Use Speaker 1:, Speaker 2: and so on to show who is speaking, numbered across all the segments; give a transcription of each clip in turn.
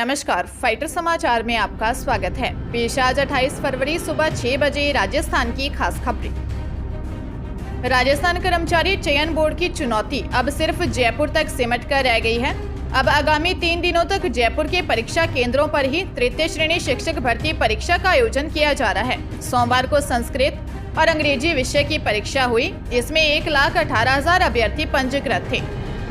Speaker 1: नमस्कार, फाइटर समाचार में आपका स्वागत है। पेश आज 28 फरवरी सुबह 6 बजे राजस्थान की खास खबरें। राजस्थान कर्मचारी चयन बोर्ड की चुनौती अब सिर्फ जयपुर तक सिमट कर रह गई है। अब आगामी 3 दिनों तक जयपुर के परीक्षा केंद्रों पर ही तृतीय श्रेणी शिक्षक भर्ती परीक्षा का आयोजन किया जा रहा है। सोमवार को संस्कृत और अंग्रेजी विषय की परीक्षा हुई। इसमें 1,18,000 अभ्यर्थी पंजीकृत थे,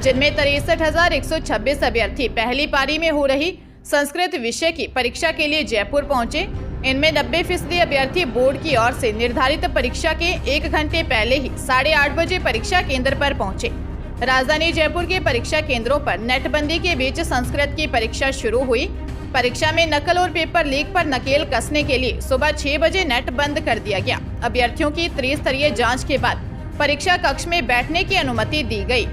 Speaker 1: जिनमें 63,126 अभ्यर्थी पहली पारी में हो रही संस्कृत विषय की परीक्षा के लिए जयपुर पहुंचे। इनमें 90% अभ्यर्थी बोर्ड की ओर से निर्धारित परीक्षा के 1 घंटे पहले ही 8:30 बजे परीक्षा केंद्र पर पहुंचे। राजधानी जयपुर के परीक्षा केंद्रों पर नेटबंदी के बीच संस्कृत की परीक्षा शुरू हुई। परीक्षा में नकल और पेपर लीक पर नकेल कसने के लिए सुबह 6 बजे नेट बंद कर दिया गया। अभ्यर्थियों की त्रिस्तरीय जाँच के बाद परीक्षा कक्ष में बैठने की अनुमति दी गयी।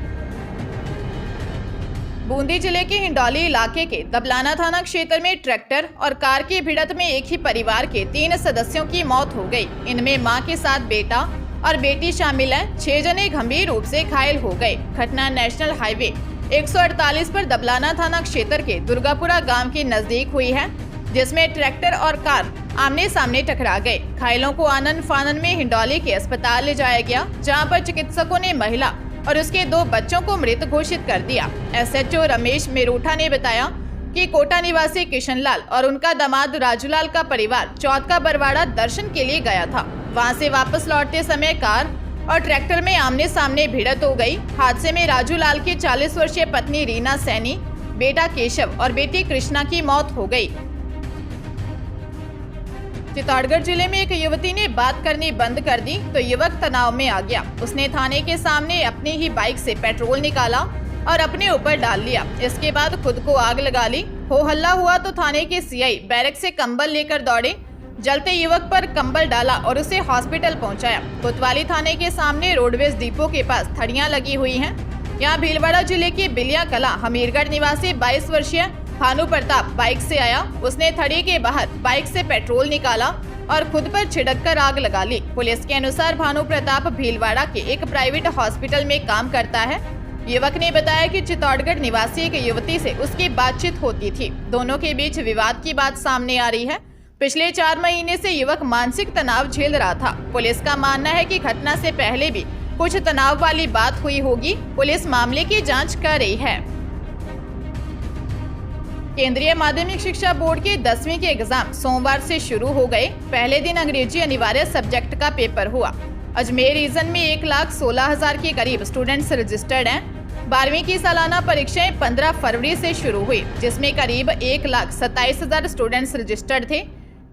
Speaker 1: बूंदी जिले के हिंडौली इलाके के दबलाना थाना क्षेत्र में ट्रैक्टर और कार की भिड़ंत में एक ही परिवार के 3 सदस्यों की मौत हो गई। इनमें मां के साथ बेटा और बेटी शामिल है। 6 जने गंभीर रूप से घायल हो गए। घटना नेशनल हाईवे 148 पर दबलाना थाना क्षेत्र के दुर्गापुरा गांव के नजदीक हुई है, जिसमें ट्रैक्टर और कार आमने सामने टकरा गए। घायलों को आनन फानन में हिंडौली के अस्पताल ले जाया गया, जहाँ पर चिकित्सकों ने महिला और उसके 2 बच्चों को मृत घोषित कर दिया। एसएचओ रमेश मेरूठा ने बताया कि कोटा निवासी किशनलाल और उनका दामाद राजूलाल का परिवार चौथ का बरवाड़ा दर्शन के लिए गया था। वहां से वापस लौटते समय कार और ट्रैक्टर में आमने सामने भिड़ंत हो गई। हादसे में राजूलाल की 40 वर्षीय पत्नी रीना सैनी, बेटा केशव और बेटी कृष्णा की मौत हो गई। चित्तौड़गढ़ जिले में एक युवती ने बात करनी बंद कर दी तो युवक तनाव में आ गया। उसने थाने के सामने अपनी ही बाइक से पेट्रोल निकाला और अपने ऊपर डाल लिया। इसके बाद खुद को आग लगा ली। हो हल्ला हुआ तो थाने के सीआई बैरक से कंबल लेकर दौड़े। जलते युवक पर कंबल डाला और उसे हॉस्पिटल पहुंचाया। कोतवाली थाने के सामने रोडवेज डिपो के पास थड़ियां लगी हुई हैं। यहाँ भीलवाड़ा जिले के बिलिया कला हमीरगढ़ निवासी 22 वर्षीय भानु प्रताप बाइक से आया। उसने थड़ी के बाहर बाइक से पेट्रोल निकाला और खुद पर छिड़क कर आग लगा ली। पुलिस के अनुसार भानु प्रताप भीलवाड़ा के एक प्राइवेट हॉस्पिटल में काम करता है। युवक ने बताया कि चित्तौड़गढ़ निवासी एक युवती से उसकी बातचीत होती थी। दोनों के बीच विवाद की बात सामने आ रही है। पिछले 4 महीने से युवक मानसिक तनाव झेल रहा था। पुलिस का मानना है कि घटना से पहले भी कुछ तनाव वाली बात हुई होगी। पुलिस मामले की जाँच कर रही है। केंद्रीय माध्यमिक शिक्षा बोर्ड के 10वीं के एग्जाम सोमवार से शुरू हो गए। पहले दिन अंग्रेजी अनिवार्य सब्जेक्ट का पेपर हुआ। अजमेर रीजन में 1,16,000 के करीब स्टूडेंट्स रजिस्टर्ड हैं। 12वीं की सालाना परीक्षाएं 15 फरवरी से शुरू हुई, जिसमें करीब 1,27,000 स्टूडेंट्स रजिस्टर्ड थे।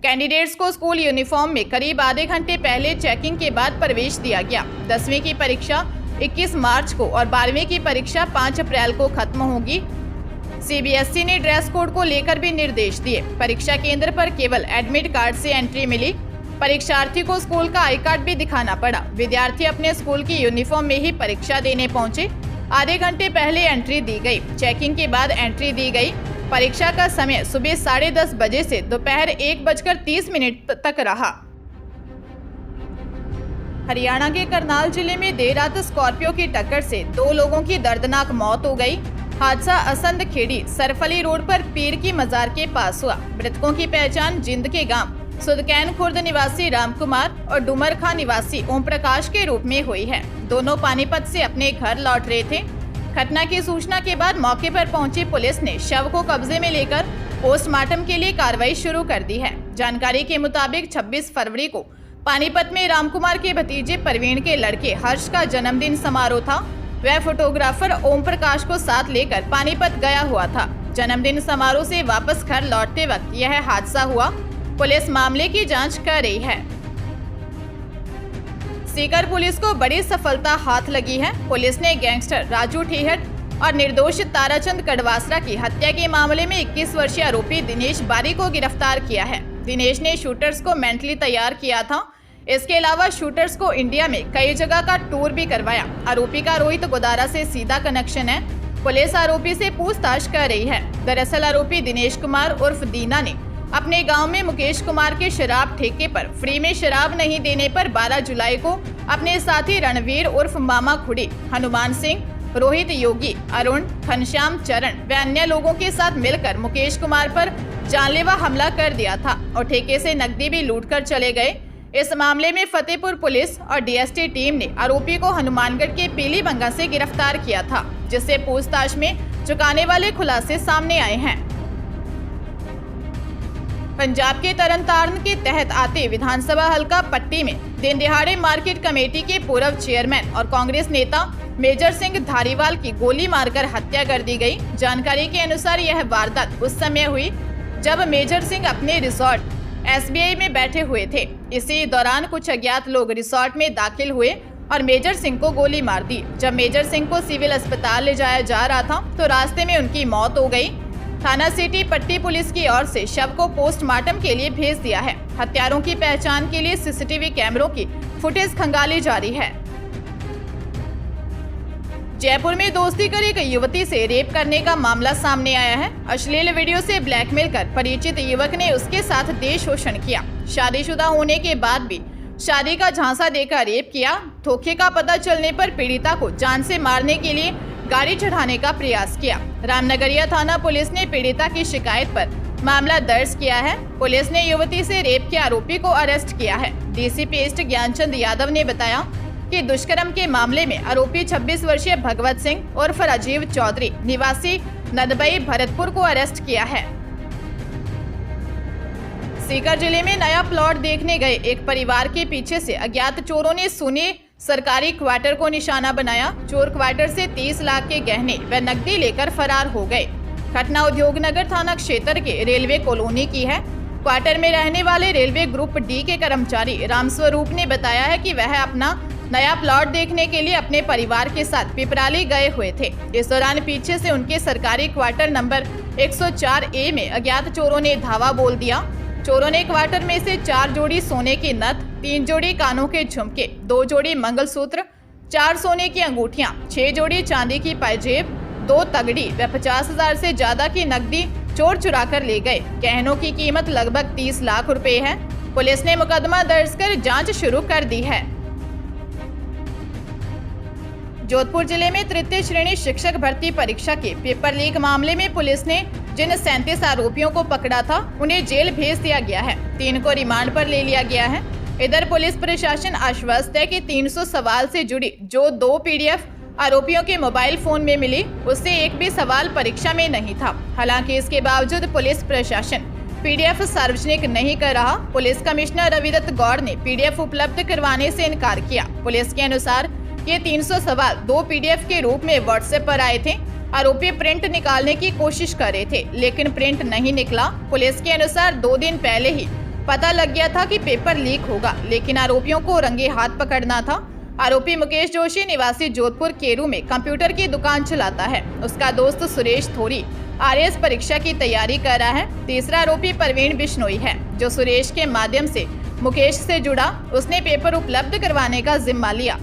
Speaker 1: कैंडिडेट्स को स्कूल यूनिफॉर्म में करीब आधे घंटे पहले चेकिंग के बाद प्रवेश दिया गया। 10वीं की परीक्षा 21 मार्च को और 12वीं की परीक्षा 5 अप्रैल को खत्म होगी। सीबीएसई ने ड्रेस कोड को लेकर भी निर्देश दिए। परीक्षा केंद्र पर केवल एडमिट कार्ड से एंट्री मिली। परीक्षार्थी को स्कूल का आई कार्ड भी दिखाना पड़ा। विद्यार्थी अपने स्कूल की यूनिफॉर्म में ही परीक्षा देने पहुंचे। आधे घंटे पहले एंट्री दी गई। चेकिंग के बाद एंट्री दी गई। परीक्षा का समय सुबह 10:30 बजे से दोपहर 1:30 तक रहा। हरियाणा के करनाल जिले में देर रात स्कॉर्पियो की टक्कर से 2 लोगों की दर्दनाक मौत हो गई। हादसा असंद खेड़ी सरफली रोड पर पीर की मजार के पास हुआ। मृतकों की पहचान जिंद के गांव सुदकैन खुर्द निवासी रामकुमार और डुमर खां निवासी ओम प्रकाश के रूप में हुई है। दोनों पानीपत से अपने घर लौट रहे थे। घटना की सूचना के बाद मौके पर पहुंची पुलिस ने शव को कब्जे में लेकर पोस्टमार्टम के लिए कार्रवाई शुरू कर दी है। जानकारी के मुताबिक 26 फरवरी को पानीपत में रामकुमार के भतीजे प्रवीण के लड़के हर्ष का जन्मदिन समारोह था। वह फोटोग्राफर ओम प्रकाश को साथ लेकर पानीपत गया हुआ था। जन्मदिन समारोह से वापस घर लौटते वक्त यह हादसा हुआ। पुलिस मामले की जांच कर रही है। सीकर पुलिस को बड़ी सफलता हाथ लगी है। पुलिस ने गैंगस्टर राजू ठेहट और निर्दोष ताराचंद कड़वासरा की हत्या के मामले में 21 वर्षीय आरोपी दिनेश बारी को गिरफ्तार किया है। दिनेश ने शूटर्स को मेंटली तैयार किया था। इसके अलावा शूटर्स को इंडिया में कई जगह का टूर भी करवाया। आरोपी का रोहित गोदारा से सीधा कनेक्शन है। पुलिस आरोपी से पूछताछ कर रही है। दरअसल आरोपी दिनेश कुमार उर्फ दीना ने अपने गांव में मुकेश कुमार के शराब ठेके पर फ्री में शराब नहीं देने पर 12 जुलाई को अपने साथी रणवीर उर्फ मामा खुड़ी, हनुमान सिंह रोहित योगी, अरुण, घनश्याम चरण व अन्य लोगों के साथ मिलकर मुकेश कुमार पर जानलेवा हमला कर दिया था और ठेके से नकदी भी लूटकर चले गए। इस मामले में फतेहपुर पुलिस और डीएसटी टीम ने आरोपी को हनुमानगढ़ के पीलीबंगा से गिरफ्तार किया था, जिससे पूछताछ में चुकाने वाले खुलासे सामने आए हैं। पंजाब के तरनतारन के तहत आते विधानसभा हलका पट्टी में दिन दिहाड़े मार्केट कमेटी के पूर्व चेयरमैन और कांग्रेस नेता मेजर सिंह धारीवाल की गोली मारकर हत्या कर दी गई। जानकारी के अनुसार यह वारदात उस समय हुई जब मेजर सिंह अपने रिसोर्ट SBI में बैठे हुए थे। इसी दौरान कुछ अज्ञात लोग रिसोर्ट में दाखिल हुए और मेजर सिंह को गोली मार दी। जब मेजर सिंह को सिविल अस्पताल ले जाया जा रहा था तो रास्ते में उनकी मौत हो गई। थाना सिटी पट्टी पुलिस की ओर से शव को पोस्टमार्टम के लिए भेज दिया है। हत्यारों की पहचान के लिए CCTV कैमरों की फुटेज खंगाली जा रही है। जयपुर में दोस्ती कर एक युवती से रेप करने का मामला सामने आया है। अश्लील वीडियो से ब्लैकमेल कर परिचित युवक ने उसके साथ देह शोषण किया। शादीशुदा होने के बाद भी शादी का झांसा देकर रेप किया। धोखे का पता चलने पर पीड़िता को जान से मारने के लिए गाड़ी चढ़ाने का प्रयास किया। रामनगरिया थाना पुलिस ने पीड़िता की शिकायत पर मामला दर्ज किया है। पुलिस ने युवती से रेप के आरोपी को अरेस्ट किया है। DCP ईस्ट ज्ञानचंद यादव ने बताया कि दुष्कर्म के मामले में आरोपी 26 वर्षीय भगवत सिंह उर्फ राजीव चौधरी निवासी नदबई भरतपुर को अरेस्ट किया है। सीकर जिले में नया प्लॉट देखने गए एक परिवार के पीछे से अज्ञात चोरों ने सुने सरकारी क्वार्टर को निशाना बनाया। चोर क्वार्टर से 30 लाख के गहने व नकदी लेकर फरार हो गए। घटना उद्योगनगर थाना क्षेत्र के रेलवे कॉलोनी की है। क्वार्टर में रहने वाले रेलवे ग्रुप D के कर्मचारी रामस्वरूप ने बताया है कि वह अपना नया प्लॉट देखने के लिए अपने परिवार के साथ पिपराली गए हुए थे। इस दौरान पीछे से उनके सरकारी क्वार्टर नंबर 104A में अज्ञात चोरों ने धावा बोल दिया। चोरों ने क्वार्टर में से 4 जोड़ी सोने की नथ, 3 जोड़ी कानों के झुमके, 2 जोड़ी मंगलसूत्र, 4 सोने की अंगूठियां, 6 जोड़ी चांदी की पायजेब, 2 तगड़ी व 50,000 से ज्यादा की नकदी चोर चुरा कर ले गए। गहनों की कीमत लगभग 30 लाख रुपए है। पुलिस ने मुकदमा दर्ज कर जांच शुरू कर दी है। जोधपुर जिले में तृतीय श्रेणी शिक्षक भर्ती परीक्षा के पेपर लीक मामले में पुलिस ने जिन 37 आरोपियों को पकड़ा था उन्हें जेल भेज दिया गया है। 3 को रिमांड पर ले लिया गया है। इधर पुलिस प्रशासन आश्वस्त है कि 300 सवाल से जुड़ी जो 2 PDF आरोपियों के मोबाइल फोन में मिली उससे एक भी सवाल परीक्षा में नहीं था। हालांकि इसके बावजूद पुलिस प्रशासन PDF सार्वजनिक नहीं कर रहा। पुलिस कमिश्नर रविदत्त गौड़ ने PDF उपलब्ध करवाने से इनकार किया। पुलिस के अनुसार ये 300 सवाल 2 PDF के रूप में WhatsApp पर आए थे। आरोपी प्रिंट निकालने की कोशिश कर रहे थे लेकिन प्रिंट नहीं निकला। पुलिस के अनुसार 2 दिन पहले ही पता लग गया था कि पेपर लीक होगा, लेकिन आरोपियों को रंगे हाथ पकड़ना था। आरोपी मुकेश जोशी निवासी जोधपुर केरू में कंप्यूटर की दुकान चलाता है। उसका दोस्त सुरेश थोरी RS परीक्षा की तैयारी कर रहा है। तीसरा आरोपी परवीन बिश्नोई है जो सुरेश के माध्यम से मुकेश से जुड़ा। उसने पेपर उपलब्ध करवाने का जिम्मा लिया।